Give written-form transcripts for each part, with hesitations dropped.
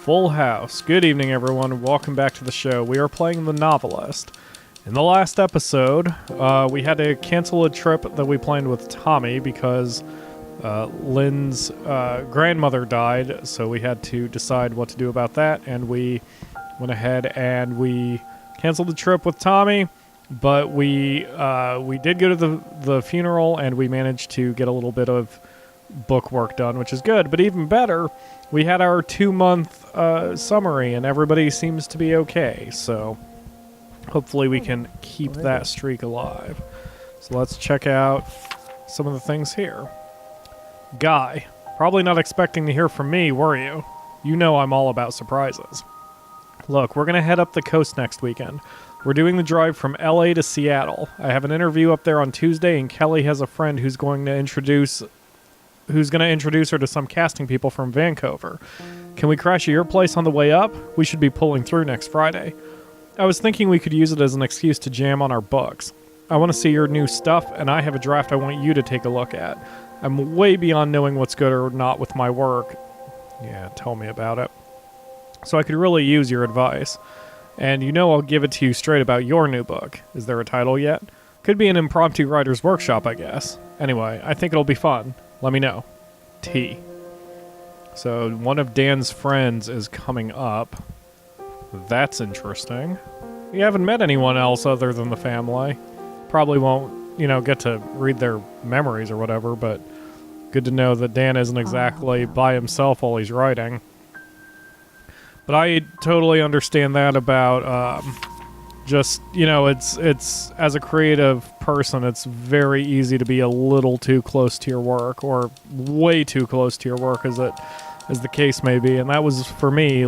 Full house. Good evening, everyone. Welcome back to the show. We are playing The Novelist. In the last episode, we had to cancel a trip that we planned with Tommy because Lynn's grandmother died, so we had to decide what to do about that, and we went ahead and we canceled the trip with Tommy, but we did go to the funeral, and we managed to get a little bit of book work done, which is good. But even better, we had our 2-month summary, and everybody seems to be okay, so hopefully we can keep that streak alive. So let's check out some of the things here. Guy, probably not expecting to hear from me, were you? You know I'm all about surprises. Look, we're going to head up the coast next weekend. We're doing the drive from LA to Seattle. I have an interview up there on Tuesday, and Kelly has a friend who's going to introduce her to some casting people from Vancouver. Can we crash at your place on the way up? We should be pulling through next Friday. I was thinking we could use it as an excuse to jam on our books. I want to see your new stuff, and I have a draft I want you to take a look at. I'm way beyond knowing what's good or not with my work. Yeah, tell me about it. So I could really use your advice. And you know I'll give it to you straight about your new book. Is there a title yet? Could be an impromptu writer's workshop, I guess. Anyway, I think it'll be fun. Let me know. T. So one of Dan's friends is coming up. That's interesting. You haven't met anyone else other than the family. Probably won't, get to read their memories or whatever, but good to know that Dan isn't exactly by himself while he's writing. But I totally understand that about it's as a creative person, it's very easy to be a little too close to your work, or way too close to your work as the case may be. And that was for me,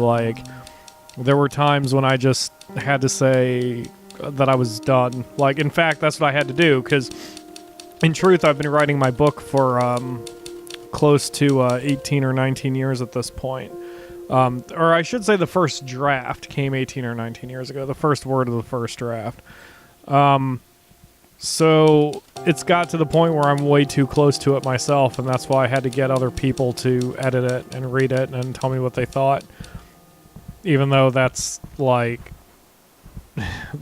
there were times when I just had to say that I was done. In fact, that's what I had to do, because in truth, I've been writing my book for close to 18 or 19 years at this point. Or I should say the first draft came 18 or 19 years ago, the first word of the first draft. So it's got to the point where I'm way too close to it myself, and that's why I had to get other people to edit it and read it and tell me what they thought. Even though that's, the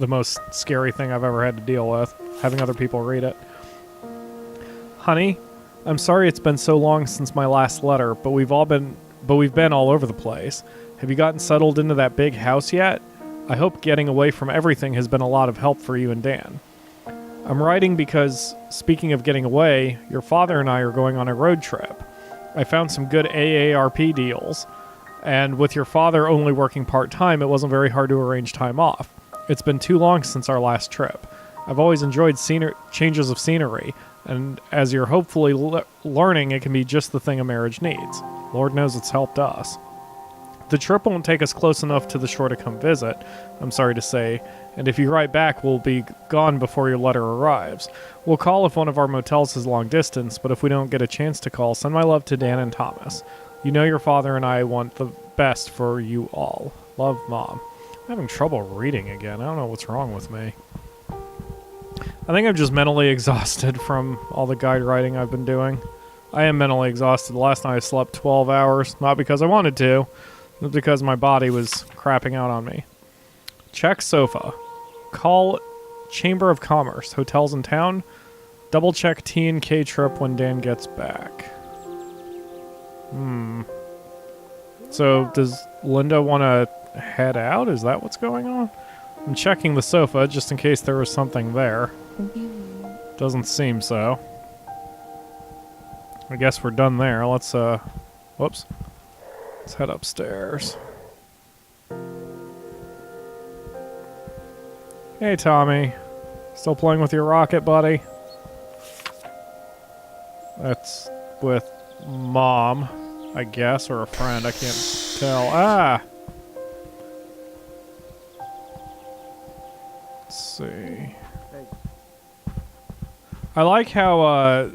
most scary thing I've ever had to deal with, having other people read it. Honey, I'm sorry it's been so long since my last letter, but we've been all over the place. Have you gotten settled into that big house yet? I hope getting away from everything has been a lot of help for you and Dan. I'm writing because, speaking of getting away, your father and I are going on a road trip. I found some good AARP deals. And with your father only working part-time, it wasn't very hard to arrange time off. It's been too long since our last trip. I've always enjoyed changes of scenery, and as you're hopefully learning, it can be just the thing a marriage needs. Lord knows it's helped us. The trip won't take us close enough to the shore to come visit, I'm sorry to say, and if you write back, we'll be gone before your letter arrives. We'll call if one of our motels is long distance, but if we don't get a chance to call, send my love to Dan and Thomas. You know your father and I want the best for you all. Love, Mom. I'm having trouble reading again. I don't know what's wrong with me. I think I'm just mentally exhausted from all the guide writing I've been doing. I am mentally exhausted. Last night I slept 12 hours, not because I wanted to, but because my body was crapping out on me. Check sofa. Call Chamber of Commerce. Hotels in town. Double check T&K trip when Dan gets back. So, does Linda want to head out? Is that what's going on? I'm checking the sofa just in case there was something there. Doesn't seem so. I guess we're done there. Let's, whoops. Let's head upstairs. Hey, Tommy. Still playing with your rocket, buddy? That's with Mom, I guess, or a friend. I can't tell. Ah! Let's see. I like how,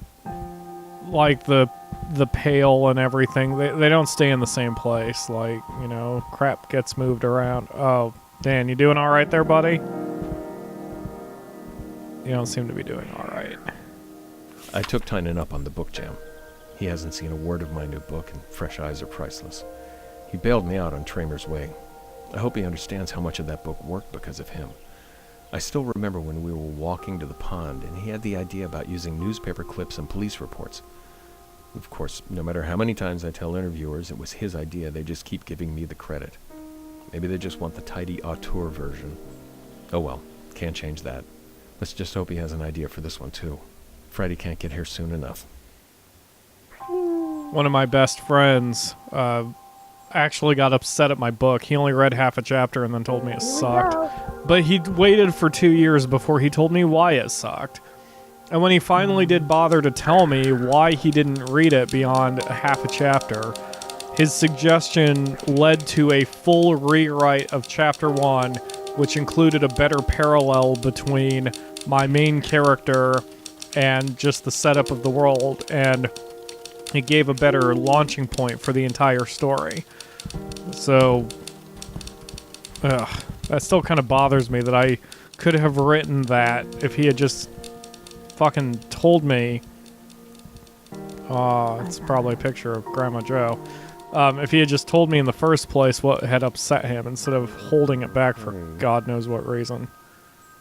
the pail and everything, they don't stay in the same place. Crap gets moved around. Oh, Dan, you doing all right there, buddy? You don't seem to be doing all right. I took Tynan up on the book jam. He hasn't seen a word of my new book, and fresh eyes are priceless. He bailed me out on Tramer's Way. I hope he understands how much of that book worked because of him. I still remember when we were walking to the pond and he had the idea about using newspaper clips and police reports. Of course, no matter how many times I tell interviewers it was his idea, they just keep giving me the credit. Maybe they just want the tidy auteur version. Oh well, can't change that. Let's just hope he has an idea for this one too. Friday can't get here soon enough. One of my best friends actually got upset at my book. He only read half a chapter and then told me it sucked. But he waited for 2 years before he told me why it sucked. And when he finally did bother to tell me why he didn't read it beyond half a chapter, his suggestion led to a full rewrite of Chapter 1, which included a better parallel between my main character and just the setup of the world, and it gave a better launching point for the entire story. So, that still kind of bothers me that I could have written that if he had just fucking told me. It's probably a picture of Grandma Joe. If he had just told me in the first place what had upset him instead of holding it back for God knows what reason.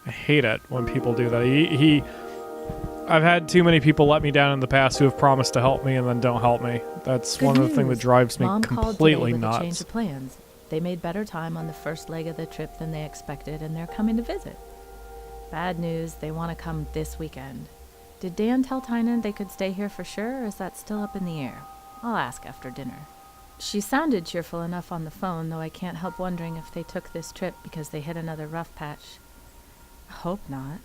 I hate it when people do that. I've had too many people let me down in the past who have promised to help me and then don't help me. That's one of the things that drives me completely nuts. Mom called today with a change of plans. They made better time on the first leg of the trip than they expected, and they're coming to visit. Bad news, they want to come this weekend. Did Dan tell Tynan they could stay here for sure, or is that still up in the air? I'll ask after dinner. She sounded cheerful enough on the phone, though I can't help wondering if they took this trip because they hit another rough patch. I hope not.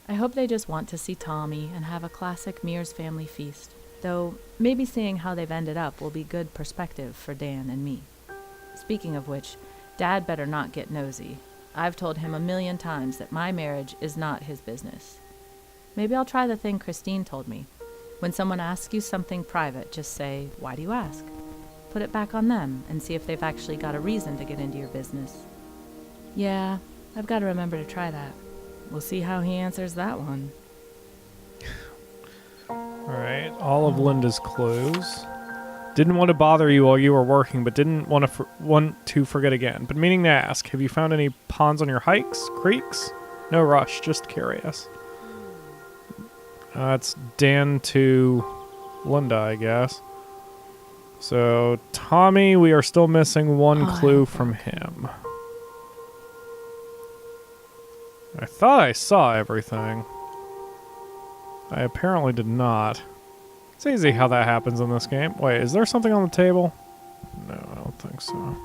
I hope they just want to see Tommy and have a classic Mears family feast, though maybe seeing how they've ended up will be good perspective for Dan and me. Speaking of which, Dad better not get nosy. I've told him 1,000,000 times that my marriage is not his business. Maybe I'll try the thing Christine told me. When someone asks you something private, just say, "Why do you ask?" Put it back on them and see if they've actually got a reason to get into your business. Yeah, I've got to remember to try that. We'll see how he answers that one. Alright, all of Linda's clues. Didn't want to bother you while you were working, but didn't want to forget again. But meaning to ask, have you found any ponds on your hikes? Creeks? No rush, just curious. It's Dan to Linda, I guess. So, Tommy, we are still missing one clue from him. I thought I saw everything. I apparently did not. It's easy how that happens in this game. Wait, is there something on the table? No, I don't think so.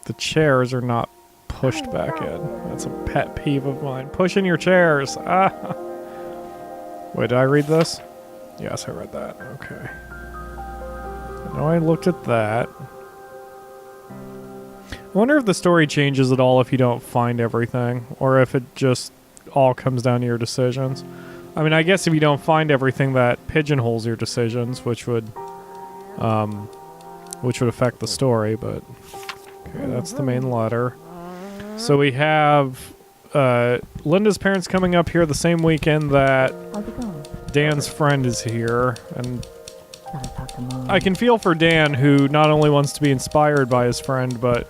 The chairs are not pushed back in. That's a pet peeve of mine. Pushing your chairs! Ah! Wait, did I read this? Yes, I read that. Okay. I know I looked at that. I wonder if the story changes at all if you don't find everything, or if it just all comes down to your decisions. I mean, I guess if you don't find everything, that pigeonholes your decisions, which would affect the story. But okay, that's the main letter. So we have Linda's parents coming up here the same weekend that Dan's friend is here, and I can feel for Dan, who not only wants to be inspired by his friend, but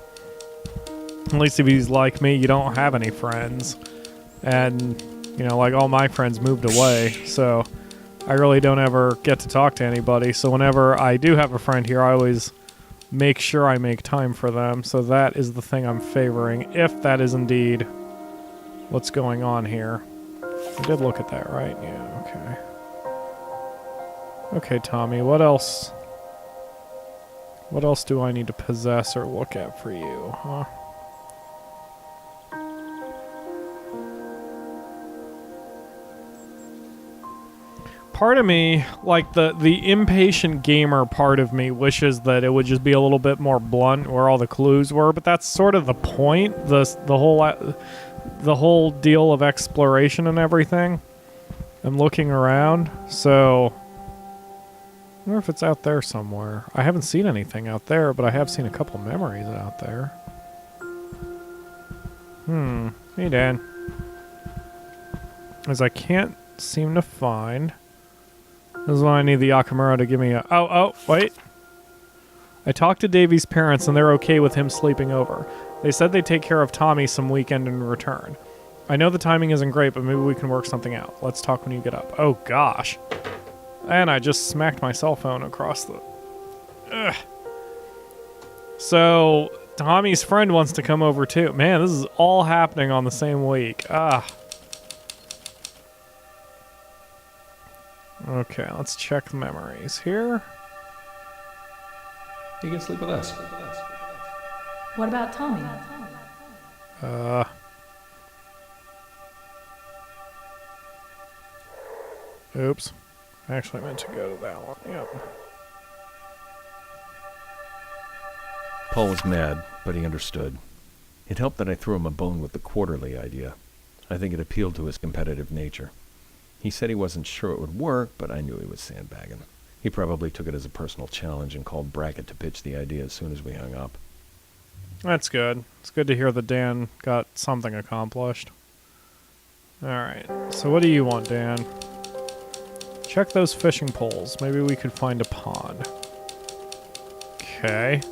at least if he's like me, you don't have any friends. And, you know, like all my friends moved away, so I really don't ever get to talk to anybody. So whenever I do have a friend here, I always make sure I make time for them. So that is the thing I'm favoring, if that is indeed what's going on here. I did look at that, right? Yeah, okay. Okay, Tommy, what else? What else do I need to possess or look at for you, huh? Part of me, like the impatient gamer part of me, wishes that it would just be a little bit more blunt where all the clues were, but that's sort of the point. The whole deal of exploration and everything. I'm looking around, so I wonder if it's out there somewhere. I haven't seen anything out there, but I have seen a couple memories out there. Hey, Dan. As I can't seem to find. This is why I need the Yakamura to give me a... Oh, wait. I talked to Davy's parents and they're okay with him sleeping over. They said they'd take care of Tommy some weekend in return. I know the timing isn't great, but maybe we can work something out. Let's talk when you get up. Oh, gosh. And I just smacked my cell phone across the... Ugh. So, Tommy's friend wants to come over too. Man, this is all happening on the same week. Okay, let's check the memories here. You can sleep with us. What about Tommy? Oops. I actually meant to go to that one. Yep. Paul was mad, but he understood. It helped that I threw him a bone with the quarterly idea. I think it appealed to his competitive nature. He said he wasn't sure it would work, but I knew he was sandbagging. He probably took it as a personal challenge and called Brackett to pitch the idea as soon as we hung up. That's good. It's good to hear that Dan got something accomplished. Alright, so what do you want, Dan? Check those fishing poles. Maybe we could find a pond. Okay.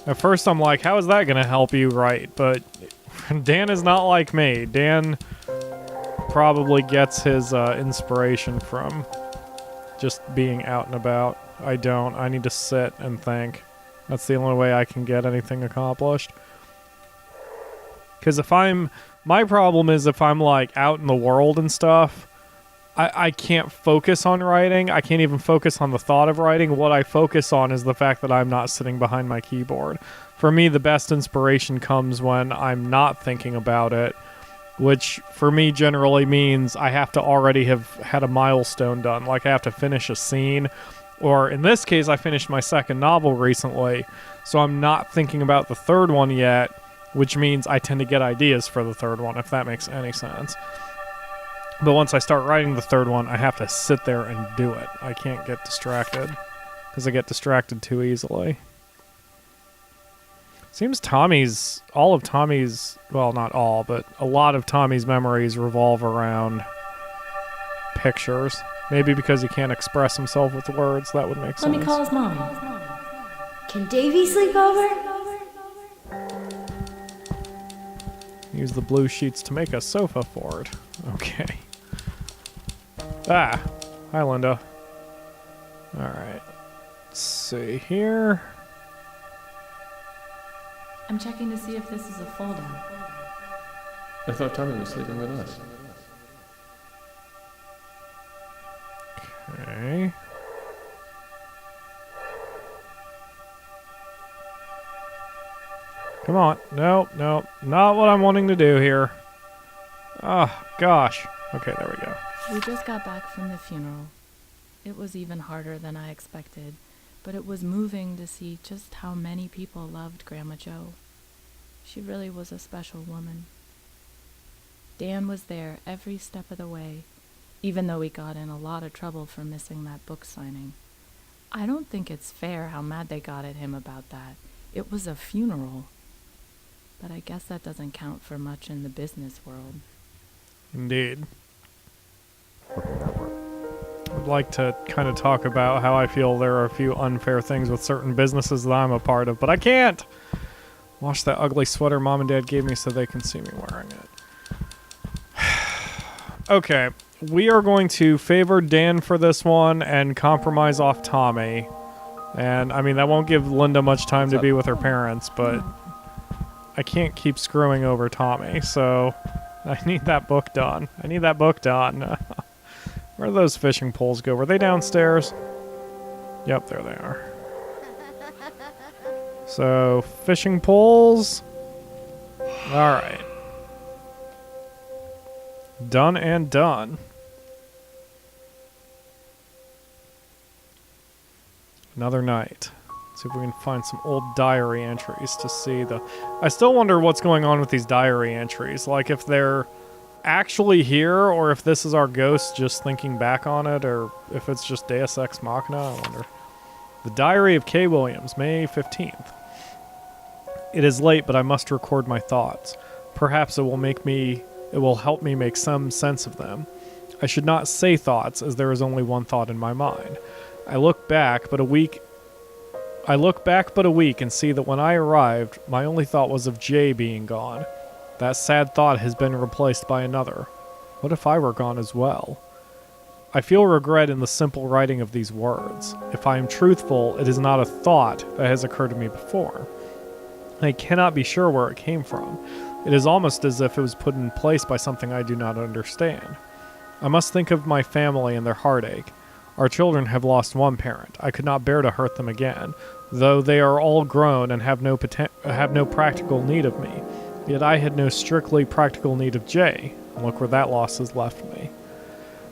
At first I'm like, how is that going to help you? Right, but Dan is not like me. Dan probably gets his inspiration from just being out and about. I don't. I need to sit and think. That's the only way I can get anything accomplished. Because my problem is if I'm like out in the world and stuff, I can't focus on writing. I can't even focus on the thought of writing. What I focus on is the fact that I'm not sitting behind my keyboard. For me, the best inspiration comes when I'm not thinking about it, which for me generally means I have to already have had a milestone done. Like I have to finish a scene, or in this case, I finished my second novel recently, so I'm not thinking about the third one yet, which means I tend to get ideas for the third one, if that makes any sense. But once I start writing the third one, I have to sit there and do it. I can't get distracted, because I get distracted too easily. Seems all of Tommy's, well, not all, but a lot of Tommy's memories revolve around pictures. Maybe because he can't express himself with words, that would make sense. Let me call his mom. Can Davy sleep over? Use the blue sheets to make a sofa for it. Okay. Ah, hi Linda. Alright. Let's see here. I'm checking to see if this is a fold-out. I thought Tommy was sleeping with us. Okay. Come on. No, not what I'm wanting to do here. Oh, gosh. Okay, there we go. We just got back from the funeral. It was even harder than I expected, but it was moving to see just how many people loved Grandma Jo. She really was a special woman. Dan was there every step of the way, even though we got in a lot of trouble for missing that book signing. I don't think it's fair how mad they got at him about that. It was a funeral. But I guess that doesn't count for much in the business world. Indeed. I'd like to kind of talk about how I feel there are a few unfair things with certain businesses that I'm a part of, but I can't! Wash that ugly sweater Mom and Dad gave me so they can see me wearing it. Okay, we are going to favor Dan for this one and compromise off Tommy. And, I mean, that won't give Linda much time to be with her parents, but I can't keep screwing over Tommy, so I need that book done. Where do those fishing poles go? Were they downstairs? Yep, there they are. So, fishing poles. Alright. Done and done. Another night. See if we can find some old diary entries to see the... I still wonder what's going on with these diary entries. Like, if they're actually here, or if this is our ghost just thinking back on it, or if it's just Deus Ex Machina, I wonder. The Diary of K. Williams, May 15th. It is late, but I must record my thoughts. Perhaps it will help me make some sense of them. I should not say thoughts, as there is only one thought in my mind. I look back, but a week I look back but a week and see that when I arrived, my only thought was of Jay being gone. That sad thought has been replaced by another. What if I were gone as well? I feel regret in the simple writing of these words. If I am truthful, it is not a thought that has occurred to me before. I cannot be sure where it came from. It is almost as if it was put in place by something I do not understand. I must think of my family and their heartache. Our children have lost one parent. I could not bear to hurt them again, though they are all grown and have no practical need of me. Yet I had no strictly practical need of Jay, and look where that loss has left me.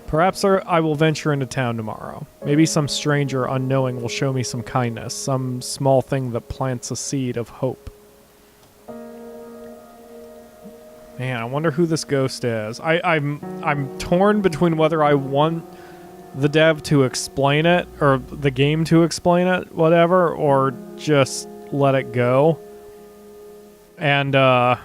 Perhaps I will venture into town tomorrow. Maybe some stranger unknowing will show me some kindness, some small thing that plants a seed of hope. Man, I wonder who this ghost is. I'm torn between whether I want the dev to explain it, or the game to explain it, whatever, or just let it go. And, I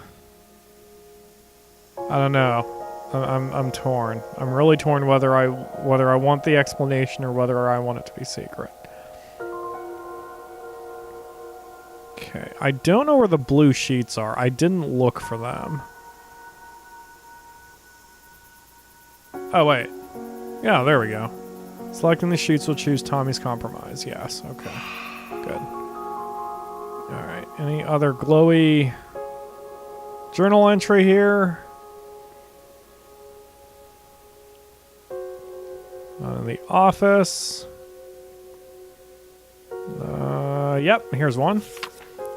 don't know. I'm torn. I'm really torn whether I want the explanation or whether I want it to be secret. Okay, I don't know where the blue sheets are. I didn't look for them. Oh, wait. Yeah, there we go. Selecting the sheets will choose Tommy's compromise. Yes, okay. Good. Alright, any other glowy journal entry here? Not in the office. Yep, here's one.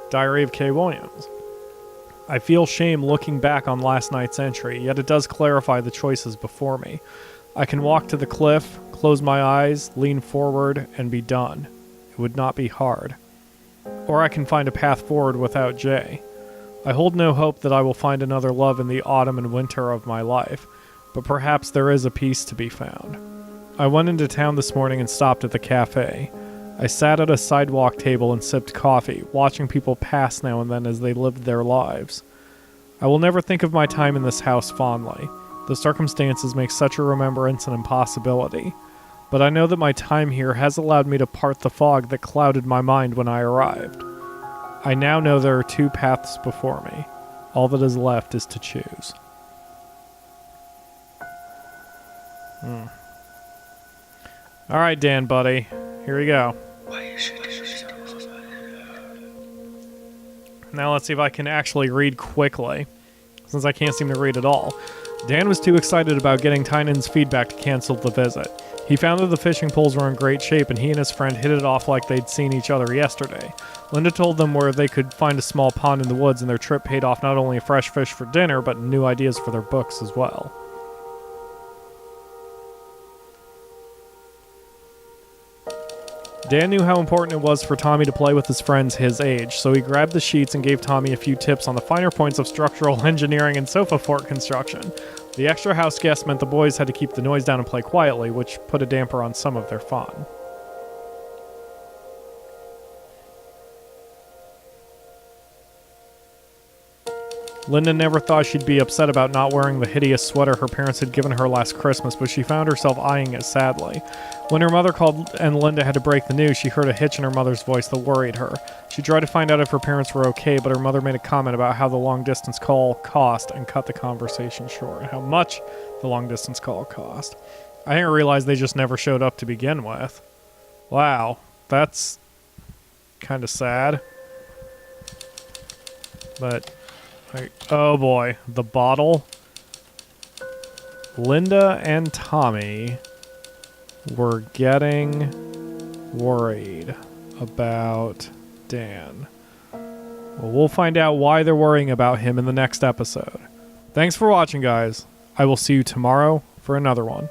Diary of K. Williams. I feel shame looking back on last night's entry, yet it does clarify the choices before me. I can walk to the cliff, close my eyes, lean forward, and be done. It would not be hard. Or I can find a path forward without Jay. I hold no hope that I will find another love in the autumn and winter of my life, but perhaps there is a peace to be found. I went into town this morning and stopped at the cafe. I sat at a sidewalk table and sipped coffee, watching people pass now and then as they lived their lives. I will never think of my time in this house fondly. The circumstances make such a remembrance an impossibility. But I know that my time here has allowed me to part the fog that clouded my mind when I arrived. I now know there are two paths before me. All that is left is to choose. Alright, Dan, buddy. Here we go. Now let's see if I can actually read quickly, since I can't seem to read at all. Dan was too excited about getting Tynan's feedback to cancel the visit. He found that the fishing poles were in great shape, and he and his friend hit it off like they'd seen each other yesterday. Linda told them where they could find a small pond in the woods, and their trip paid off not only fresh fish for dinner, but new ideas for their books as well. Dan knew how important it was for Tommy to play with his friends his age, so he grabbed the sheets and gave Tommy a few tips on the finer points of structural engineering and sofa fort construction. The extra house guests meant the boys had to keep the noise down and play quietly, which put a damper on some of their fun. Linda never thought she'd be upset about not wearing the hideous sweater her parents had given her last Christmas, but she found herself eyeing it sadly. When her mother called and Linda had to break the news, she heard a hitch in her mother's voice that worried her. She tried to find out if her parents were okay, but her mother made a comment about how the long-distance call cost and cut the conversation short. How much the long-distance call cost. I didn't realize they just never showed up to begin with. Wow, that's kind of sad. But... oh boy, the bottle. Linda and Tommy were getting worried about Dan. Well, we'll find out why they're worrying about him in the next episode. Thanks for watching, guys. I will see you tomorrow for another one.